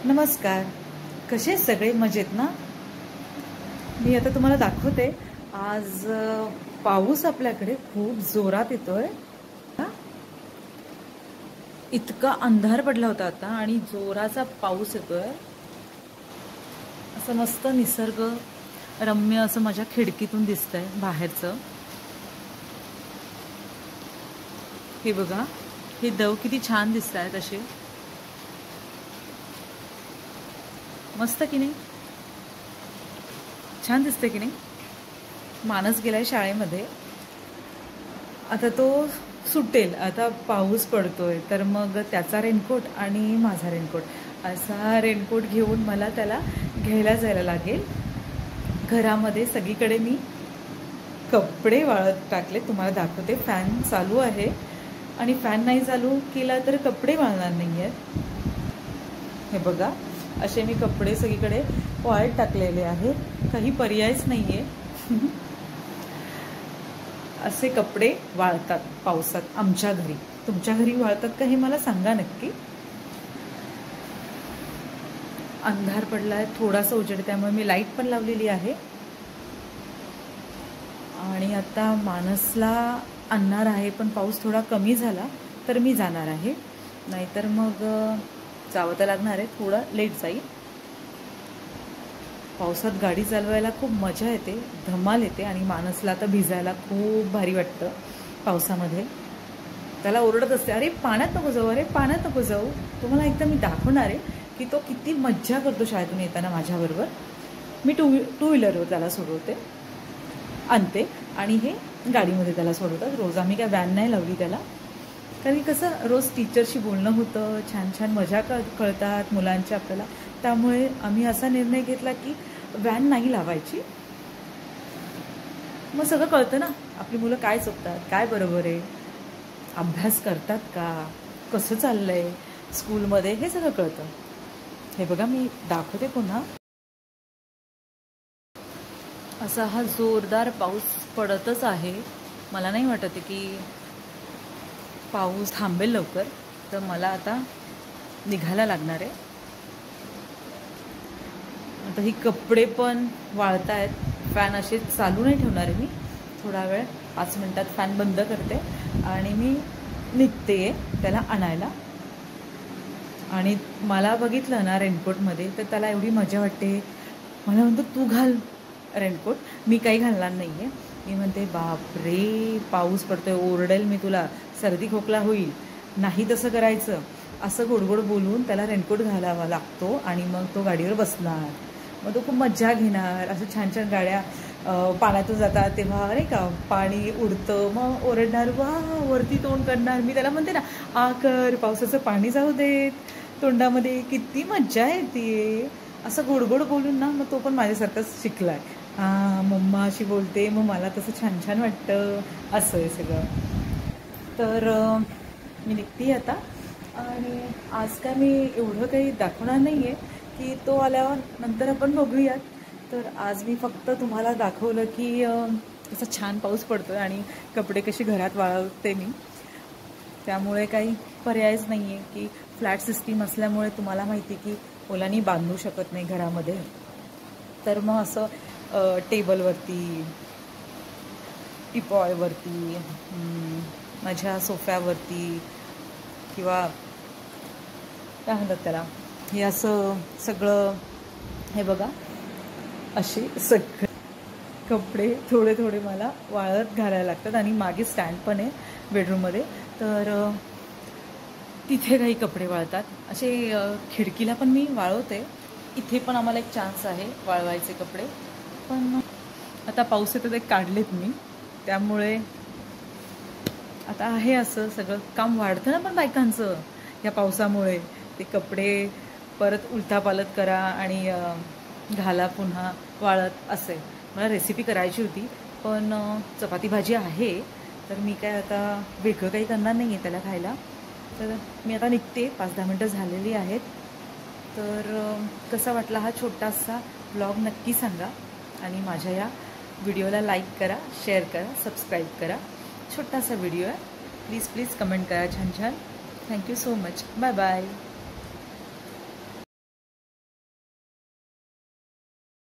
नमस्कार. कसे सगळे मजेत ना? मी आता तुम्हाला दाखवते. आज पाऊस आपल्याकडे खूप जोरात येतोय. इतका अंधार पडला होता आता आणि जोराचा पाऊस येतोय. असं मस्त निसर्ग रम्य असं माझ्या खिडकीतून दिसतंय बाहेरचं. हे बघा, हे दव किती छान दिसत आहेत असे. मस्त की नाही? छान दिसते की नाही? मानस गेलाय शाळेमध्ये. आता तो सुटेल. आता पाऊस पडतोय तर मग त्याचा रेनकोट आणि माझा रेनकोट असा रेनकोट घेऊन मला त्याला घ्यायला जायला लागेल. घरामध्ये सगळीकडे मी कपडे वाळत टाकले. तुम्हाला दाखवते. फॅन चालू आहे आणि फॅन नाही चालू केला तर कपडे वाळणार नाही आहेत. हे बघा, असे मी कपडे सगळीकडे वाळत टाकलेले आहेत. काही पर्यायच नाही आहे. असे कपडे वाळतात पावसात आमच्या घरी. तुमच्या घरी वाळतात का हे मला सांगा नक्की. अंधार पडलाय, थोडासा उजेड, त्यामुळे मी लाईट पण लावलेली आहे. आणि आता मानसला आणणार आहे, पण पाऊस थोडा कमी झाला तर मी जाणार आहे. नाहीतर मग जावं तर लागणार आहे. थोडं लेट जाईल. पावसात गाडी चालवायला खूप मजा येते, धमाल येते. आणि मानसला आता भिजायला खूप भारी वाटतं पावसामध्ये. त्याला ओरडत असते, अरे पाण्यात नको जाऊ, अरे पाण्यात नको जाऊ. तुम्हाला एकदा मी दाखवणार आहे की तो किती मज्जा करतो शाळेतून येताना माझ्याबरोबर. मी टू व्हीलरवर त्याला सोडवते, आणते आणि हे गाडीमध्ये त्याला सोडवतात. रोज आम्ही काय व्हॅन नाही लावली त्याला. कारण कसं रोज टीचरशी बोलणं होतं, छान छान मजा कळतात मुलांच्या आपल्याला. त्यामुळे आम्ही असा निर्णय घेतला की व्हॅन नाही लावायची. मग सगळं कळतं ना, आपली मुलं काय चुकतात, काय बरोबर आहे, अभ्यास करतात का, कसं चाललंय स्कूलमध्ये, हे सगळं कळतं. हे बघा, मी दाखवते पुन्हा. असा हा जोरदार पाऊस पडतच आहे. मला नाही वाटत की पाऊस थांबेल लवकर. तर मला आता निघायला लागणार आहे. आता ही कपडे पण वाळत आहेत. फॅन असे चालू नाही ठेवणार आहे मी. थोडा वेळ 5 मिनिटात फॅन बंद करते आणि मी निघते त्याला आणायला. आणि मला बघितलं ना रेनकोटमध्ये तर त्याला एवढी मजा वाटते. मला म्हणतो तू घाल रेनकोट. मी काही घालणार नाही आहे. मी म्हणते बापरे पाऊस पडतोय, ओरडेल मी तुला, सर्दी खोकला होईल. नाही तसं करायचं. असं गोडगोड बोलून त्याला रेनकोट घालावा लागतो आणि मग तो गाडीवर बसणार. मग तो खूप मज्जा घेणार. असं छान छान गाड्या पाण्यातून जातात तेव्हा नाही का पाणी उडतं. मग ओरडणार, वा वरती तोंड करणार. मी त्याला म्हणते ना, आ कर, पावसाचं पाणी जाऊ देत तोंडामध्ये, किती मज्जा येते. असं गोडगोड बोलून ना मग तो पण माझ्यासारखंच शिकलाय. हां, मम्मा अशी बोलते, मग मला तसं छान छान वाटतं. असं आहे सगळं. तर मी निघते आता. आणि आज काय मी एवढं काही दाखवणार नाही आहे की तो आल्यावर नंतर आपण बघूयात. तर आज मी फक्त तुम्हाला दाखवलं की असा छान पाऊस पडतोय आणि कपडे कशी घरात वाळवते मी. त्यामुळे काही पर्यायच नाही आहे की फ्लॅट सिस्टीम असल्यामुळे तुम्हाला माहिती की ओलांनी बांधू शकत नाही घरामध्ये. तर मग असं टेबलवरती, टिपॉयवरती, माझ्या सोफ्यावरती किंवा काय म्हणतात त्याला, हे असं सगळं. हे बघा, असे सगळे कपडे थोडे थोडे मला वाळत घालायला लागतात. आणि मागे स्टँड पण आहे बेडरूममध्ये, तर तिथे काही कपडे वाळतात. असे खिडकीला पण मी वाळवते. इथे पण आम्हाला एक चान्स आहे वाळवायचे कपडे. पण आता पाऊस येतो ते काढलेत मी. त्यामुळे आता आहे असं सगळं काम वाढतं ना पण बायकांचं या पावसामुळे. ते कपडे परत उलथापालथ करा आणि घाला पुन्हा वाळत असे. मला रेसिपी करायची होती पण चपाती भाजी आहे, तर मी काय आता वेगळं काही करणार नाही आहे त्याला खायला. तर मी आता निघते. 5-10 मिनटं झालेली आहेत. तर कसा वाटला हा छोटासा ब्लॉग नक्की सांगा. आणि माझ्या या व्हिडिओला लाईक करा, शेअर करा, सबस्क्राईब करा. छोटासा व्हिडिओ आहे. प्लीज कमेंट करा छान छान. Thank you so much. Bye bye.